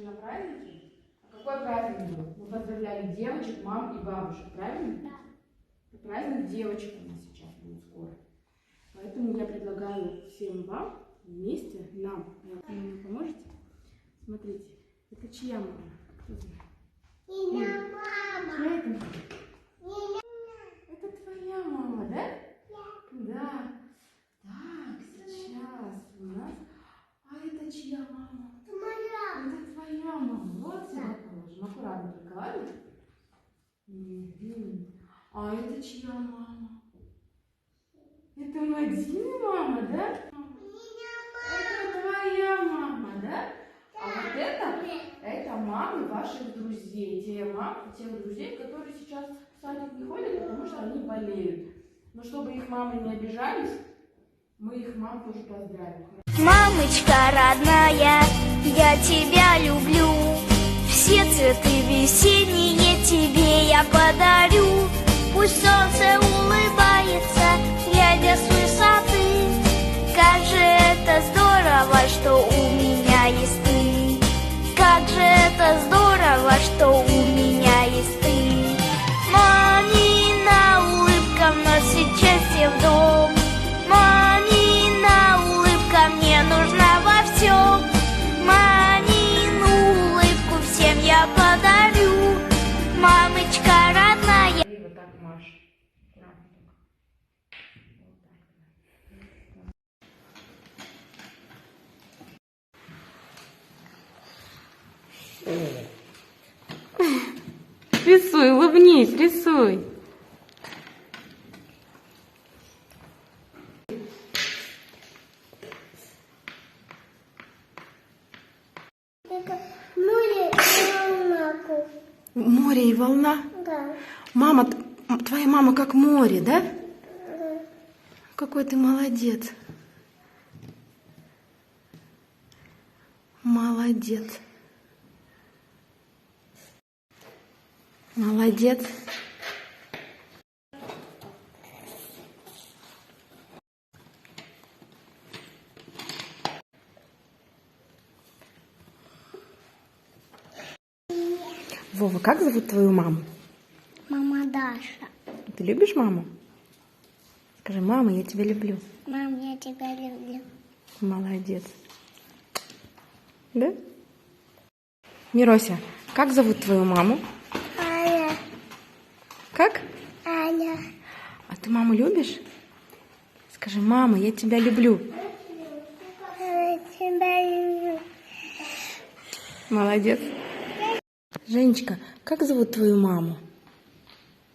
На празднике? А какой праздник был? Мы поздравляли девочек, мам и бабушек, правильно? Да. Это праздник девочек у нас сейчас будет скоро. Поэтому я предлагаю всем вам вместе, нам, вы мне поможете? Смотрите, это чья мама? Кто знает? Меня мама. Чья это мама? Это твоя мама, да? Да. Так, сейчас у нас... А это чья мама? Это моя. Это твоя мама. Вот сюда положим. Аккуратно только, ладно? А это чья мама? Это Мадина мама, да? Это твоя мама, да? А вот это мамы ваших друзей. Тех друзей, которые сейчас в садик не ходят, потому что они болеют. Но чтобы их мамы не обижались, мы их мам тоже поздравим. Мамочка родная, я тебя люблю. Все цветы весенние тебе я подарю. Пусть солнце улыбается, глядя с высоты. Как же это здорово, что у меня есть ты. Как же это здорово, что у меня есть ты. Мамина улыбка вносит счастье в дом. Мамина улыбка мне нужна во всем. Мамину улыбку всем я подарю. Мамочка родная. И вот так, Маша. Аккуратно только. Рисуй, улыбнись, рисуй. Море и волна? Да. Мама, твоя мама как море, да? Какой ты молодец. Молодец. Молодец. Вова, как зовут твою маму? Мама Даша. Ты любишь маму? Скажи, мама, я тебя люблю. Мам, я тебя люблю. Молодец. Да? Мирося, как зовут твою маму? Аня. Как? Аня. А ты маму любишь? Скажи, мама, я тебя люблю. Я тебя люблю. Молодец. Женечка, как зовут твою маму?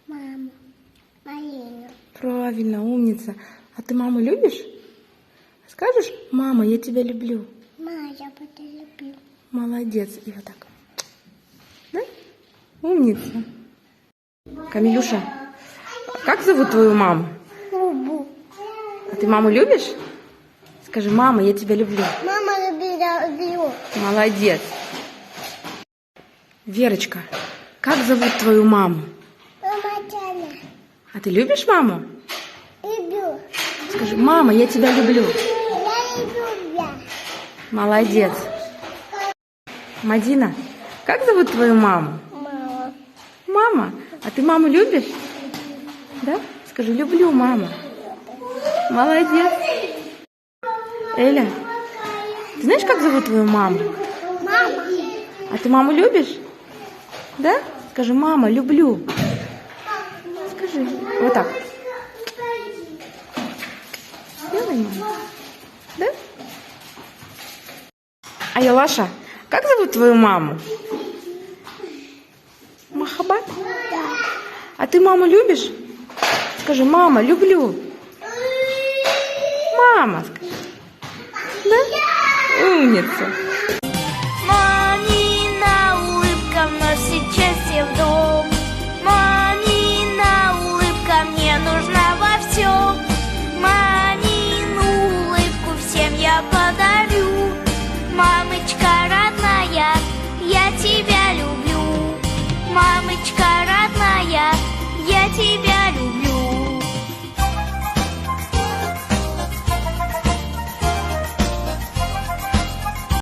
Мама. Марина. Правильно, умница. А ты маму любишь? Скажешь, мама, я тебя люблю. Мама, я тебя люблю. Молодец. И вот так. Да? Умница. Камилюша, как зовут твою маму? Люблю. А ты маму любишь? Скажи, мама, я тебя люблю. Мама, люблю. Молодец. Верочка, как зовут твою маму? Мама Таня. А ты любишь маму? Люблю. Скажи, мама, я тебя люблю. Я люблю тебя. Молодец. Мадина, как зовут твою маму? Мама. Мама, а ты маму любишь? Да? Скажи, люблю маму. Молодец. Эля, ты знаешь, как зовут твою маму? Мама. А ты маму любишь? Да? Скажи, мама, люблю. Скажи. Вот так. Сделай, мама. Да? А Ялаша, как зовут твою маму? Махабат? А ты маму любишь? Скажи, мама, люблю. Мама, скажи. Да? Умница. Мамина улыбка вносит счастье в дом. Мамина улыбка мне нужна во всем. Мамину улыбку всем я подарю. Мамочка родная, я тебя люблю. Мамочка родная, я тебя